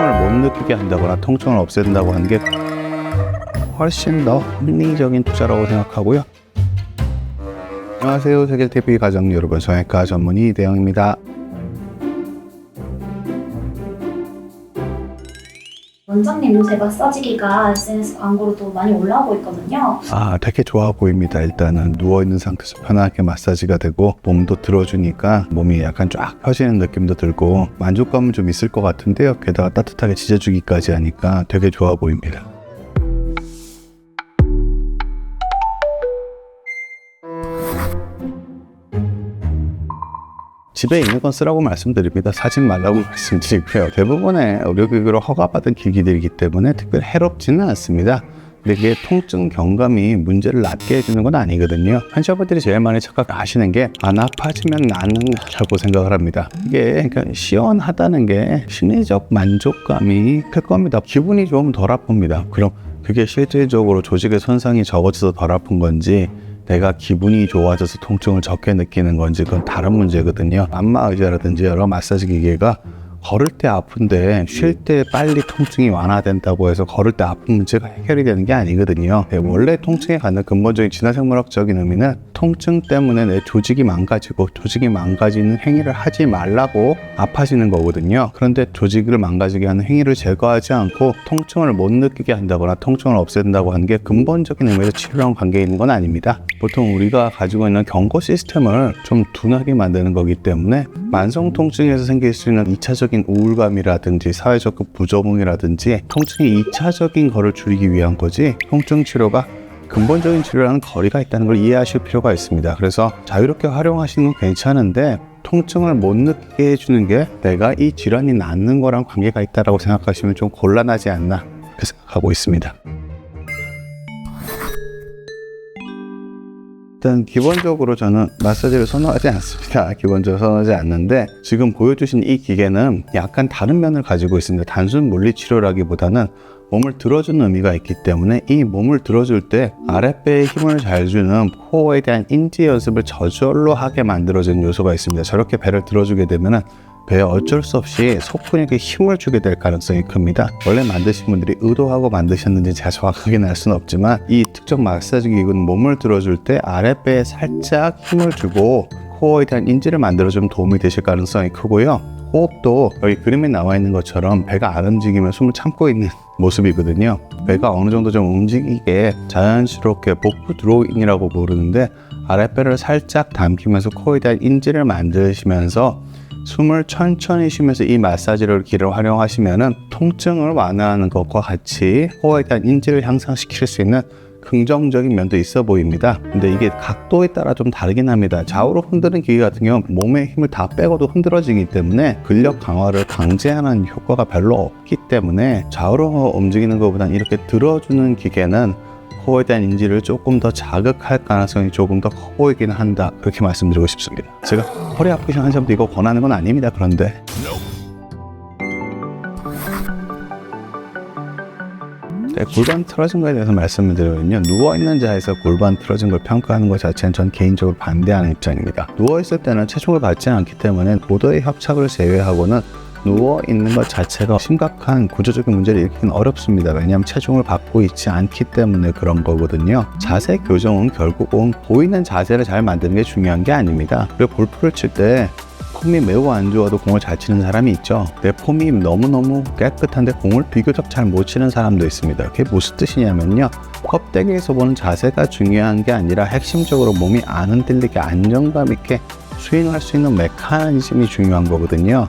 통증을 못 느끼게 한다거나 통증을 없앤다고 하는 게 훨씬 더 합리적인 투자라고 생각하고요. 안녕하세요, 세계TV 가족 여러분, 성형외과 전문의 이대영입니다. 원장님, 요새 마사지기가 SNS 광고로도 많이 올라오고 있거든요. 되게 좋아 보입니다. 일단은 누워있는 상태에서 편하게 마사지가 되고 몸도 들어주니까 몸이 약간 쫙 펴지는 느낌도 들고 만족감은 좀 있을 것 같은데요. 게다가 따뜻하게 지져주기까지 하니까 되게 좋아 보입니다. 집에 있는 건 쓰라고 말씀드립니다. 사지 말라고 말씀드리고요. 대부분의 의료기구로 허가받은 기기들이기 때문에 특별히 해롭지는 않습니다. 근데 이게 통증 경감이 문제를 낫게 해주는 건 아니거든요. 환자분들이 제일 많이 착각하시는 게 안 아파지면 나는다고 생각을 합니다. 이게 그러니까 시원하다는 게 심리적 만족감이 클 겁니다. 기분이 좀 덜 아픕니다. 그럼 그게 실질적으로 조직의 손상이 적어져서 덜 아픈 건지 내가 기분이 좋아져서 통증을 적게 느끼는 건지 그건 다른 문제거든요. 안마 의자라든지 여러 마사지 기계가 걸을 때 아픈데 쉴 때 빨리 통증이 완화된다고 해서 걸을 때 아픈 문제가 해결이 되는 게 아니거든요. 원래 통증에 갖는 근본적인 진화생물학적인 의미는 통증 때문에 내 조직이 망가지고 조직이 망가지는 행위를 하지 말라고 아파지는 거거든요. 그런데 조직을 망가지게 하는 행위를 제거하지 않고 통증을 못 느끼게 한다거나 통증을 없앤다고 하는 게 근본적인 의미에서 치료랑 관계 있는 건 아닙니다. 보통 우리가 가지고 있는 경고 시스템을 좀 둔하게 만드는 거기 때문에 만성 통증에서 생길 수 있는 2차적인 우울감이라든지 사회적 부조응이라든지 통증의 2차적인 거를 줄이기 위한 거지, 통증 치료가 근본적인 치료랑은 거리가 있다는 걸 이해하실 필요가 있습니다. 그래서 자유롭게 활용하시는 건 괜찮은데 통증을 못 느끼게 해주는 게 내가 이 질환이 낫는 거랑 관계가 있다고 생각하시면 좀 곤란하지 않나 그렇게 생각하고 있습니다. 일단 기본적으로 저는 마사지를 선호하지 않습니다. 기본적으로 선호하지 않는데 지금 보여주신 이 기계는 약간 다른 면을 가지고 있습니다. 단순 물리치료라기보다는 몸을 들어주는 의미가 있기 때문에 이 몸을 들어줄 때 아랫배에 힘을 잘 주는 코어에 대한 인지 연습을 저절로 하게 만들어주는 요소가 있습니다. 저렇게 배를 들어주게 되면 배에 어쩔 수 없이 속근육에 힘을 주게 될 가능성이 큽니다. 원래 만드신 분들이 의도하고 만드셨는지 제가 정확하게는 알 수는 없지만 이 특정 마사지 기구는 몸을 들어줄 때 아랫배에 살짝 힘을 주고 코어에 대한 인지를 만들어주면 도움이 되실 가능성이 크고요. 호흡도 여기 그림에 나와 있는 것처럼 배가 안 움직이면 숨을 참고 있는 모습이거든요. 배가 어느 정도 좀 움직이게 자연스럽게 복부 드로잉이라고 부르는데 아랫배를 살짝 당기면서 코어에 대한 인지를 만드시면서 숨을 천천히 쉬면서 이 마사지를 기를 활용하시면은 통증을 완화하는 것과 같이 코어에 대한 인지를 향상시킬 수 있는 긍정적인 면도 있어 보입니다. 근데 이게 각도에 따라 좀 다르긴 합니다. 좌우로 흔드는 기계 같은 경우는 몸의 힘을 다 빼고도 흔들어지기 때문에 근력 강화를 강제하는 효과가 별로 없기 때문에 좌우로 움직이는 것보다는 이렇게 들어주는 기계는 코어에 대한 인지를 조금 더 자극할 가능성이 조금 더 커 보이긴 한다, 그렇게 말씀드리고 싶습니다. 제가 허리 아프신 환자분들 이거 권하는 건 아닙니다. 그런데 골반 틀어진 거에 대해서 말씀을 드리면요, 누워있는 자에서 골반 틀어진 걸 평가하는 것 자체는 전 개인적으로 반대하는 입장입니다. 누워있을 때는 체중을 받지 않기 때문에 고도의 협착을 제외하고는 누워있는 것 자체가 심각한 구조적인 문제를 일으키는 어렵습니다. 왜냐하면 체중을 받고 있지 않기 때문에 그런 거거든요. 자세 교정은 결국은 보이는 자세를 잘 만드는 게 중요한 게 아닙니다. 그리고 골프를 칠 때 폼이 매우 안 좋아도 공을 잘 치는 사람이 있죠. 내 폼이 너무너무 깨끗한데 공을 비교적 잘 못 치는 사람도 있습니다. 그게 무슨 뜻이냐면요, 껍데기에서 보는 자세가 중요한 게 아니라 핵심적으로 몸이 안 흔들리게 안정감 있게 스윙할 수 있는 메커니즘이 중요한 거거든요.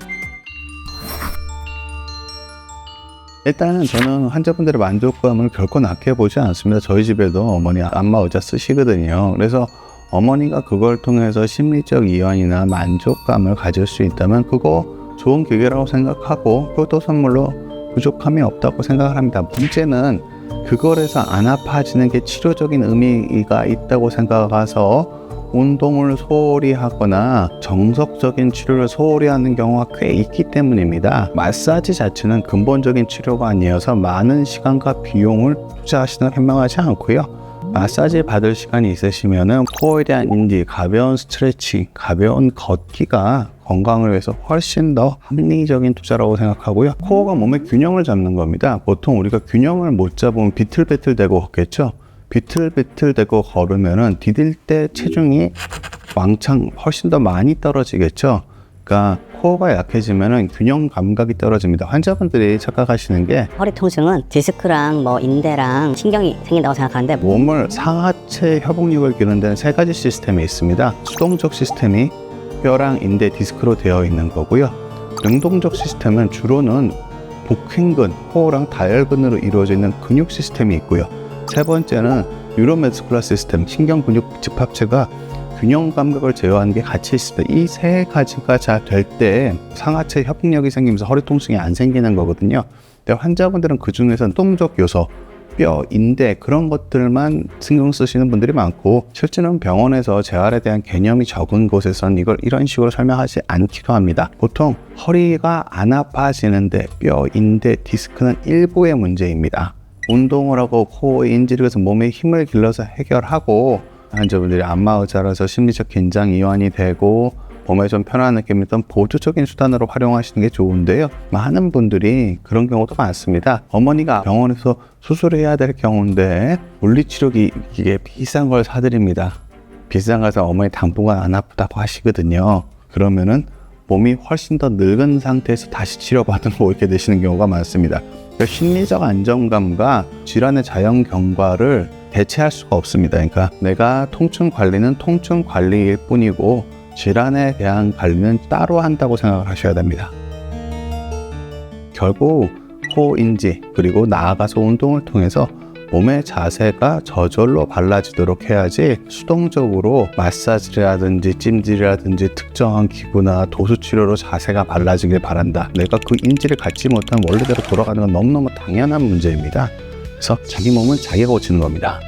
일단은 저는 환자분들의 만족감을 결코 낮게 보지 않습니다. 저희 집에도 어머니 안마 의자 쓰시거든요. 그래서 어머니가 그걸 통해서 심리적 이완이나 만족감을 가질 수 있다면 그거 좋은 기계라고 생각하고 효도 선물로 부족함이 없다고 생각을 합니다. 문제는 그걸 해서 안 아파지는 게 치료적인 의미가 있다고 생각해서 운동을 소홀히 하거나 정석적인 치료를 소홀히 하는 경우가 꽤 있기 때문입니다. 마사지 자체는 근본적인 치료가 아니어서 많은 시간과 비용을 투자하시는 걸 현명하지 않고요. 마사지 받을 시간이 있으시면은 코어에 대한 인지, 가벼운 스트레칭, 가벼운 걷기가 건강을 위해서 훨씬 더 합리적인 투자라고 생각하고요. 코어가 몸의 균형을 잡는 겁니다. 보통 우리가 균형을 못 잡으면 비틀비틀대고 걷겠죠. 비틀비틀대고 걸으면은 디딜 때 체중이 왕창 훨씬 더 많이 떨어지겠죠. 그러니까 코어가 약해지면은 균형 감각이 떨어집니다. 환자분들이 착각하시는 게 허리 통증은 디스크랑 뭐 인대랑 신경이 생긴다고 생각하는데 몸을 상하체 협응력을 기르는 데는 세 가지 시스템이 있습니다. 수동적 시스템이 뼈랑 인대, 디스크로 되어 있는 거고요. 능동적 시스템은 주로는 복행근, 코어랑 다혈근으로 이루어져 있는 근육 시스템이 있고요. 세 번째는 뉴로메스쿨라 시스템, 신경 근육 집합체가 균형 감각을 제어하는 게 같이 있습니다. 이 세 가지가 잘 될 때 상하체 협응력이 생기면서 허리 통증이 안 생기는 거거든요. 근데 환자분들은 그 중에서 수동적 요소, 뼈, 인대 그런 것들만 신경 쓰시는 분들이 많고 실제는 병원에서 재활에 대한 개념이 적은 곳에서는 이걸 이런 식으로 설명하지 않기도 합니다. 보통 허리가 안 아파지는데 뼈, 인대, 디스크는 일부의 문제입니다. 운동을 하고 코어의 인지를 해서 몸에 힘을 길러서 해결하고 환자분들이 안마의자라서 심리적 긴장 이완이 되고 몸에 좀 편안한 느낌이 든 보조적인 수단으로 활용하시는 게 좋은데요. 많은 분들이 그런 경우도 많습니다. 어머니가 병원에서 수술해야 될 경우인데 물리치료기 이게 비싼 걸 사드립니다. 비싼 거서 어머니 당분간 안 아프다고 하시거든요. 그러면은 몸이 훨씬 더 늙은 상태에서 다시 치료받으러 이렇게 되시는 경우가 많습니다. 그러니까 심리적 안정감과 질환의 자연 경과를 대체할 수가 없습니다. 그러니까 내가 통증 관리는 통증 관리일 뿐이고 질환에 대한 관리는 따로 한다고 생각을 하셔야 됩니다. 결국 코어 인지 그리고 나아가서 운동을 통해서 몸의 자세가 저절로 발라지도록 해야지 수동적으로 마사지라든지 찜질이라든지 특정한 기구나 도수치료로 자세가 발라지길 바란다. 내가 그 인지를 갖지 못하면 원래대로 돌아가는 건 너무너무 당연한 문제입니다. 그래서 자기 몸은 자기가 고치는 겁니다.